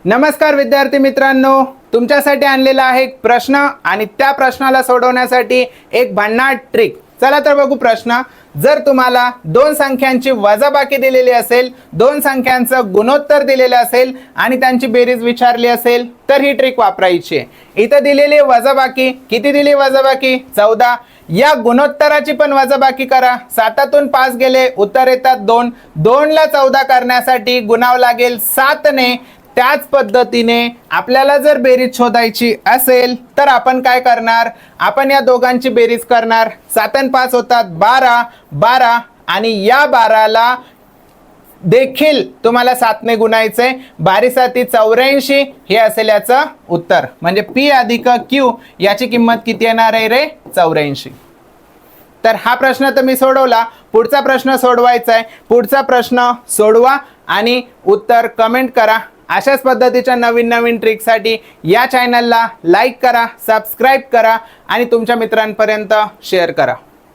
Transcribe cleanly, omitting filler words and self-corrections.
नमस्कार विद्यार्थी मित्रांनो, तुमच्यासाठी आणलेला आहे एक प्रश्न आणि त्या प्रश्नाला सोडवण्यासाठी एक भन्नाट ट्रिक। चला तर बघू प्रश्न। जर तुम्हाला दोन संख्यांची वजाबाकी दिलेली असेल, दोन संख्यांचं गुणोत्तर दिलेले असेल आणि त्यांची बेरीज विचारली असेल तर ही ट्रिक वापरायची आहे। इथे दिलेली वजाबाकी किती दिली? वजाबाकी 14। या गुणोत्तराची पण वजाबाकी करा। 7तून 5 गेले, उत्तर येतात 2। 2 ला 14 करण्यासाठी गुणावं लागेल 7 ने। त्याच पद्धतीने आपल्याला जर बेरीज शोधायची असेल तर आपण काय करणार? आपण या दोघांची बेरीज करणार। 7 आणि 5 होतात 12, 12 आणि या 12ला देखील तुम्हाला 7 ने गुणायचंय। 12 7 84 हे असेल याचं उत्तर। म्हणजे P अधिक Q याची किंमत किती येणार आहे रे? 84। तर हा प्रश्न तर मी सोडवला। पुढचा प्रश्न सोडवायचा आहे। पुढचा प्रश्न सोडवा आणि उत्तर कमेंट करा। अशाच पद्धतीच्या नवीन नवीन ट्रिकसाठी या चॅनलला लाईक करा, सबस्क्राइब करा आणि तुमच्या मित्रांपर्यंत शेअर करा।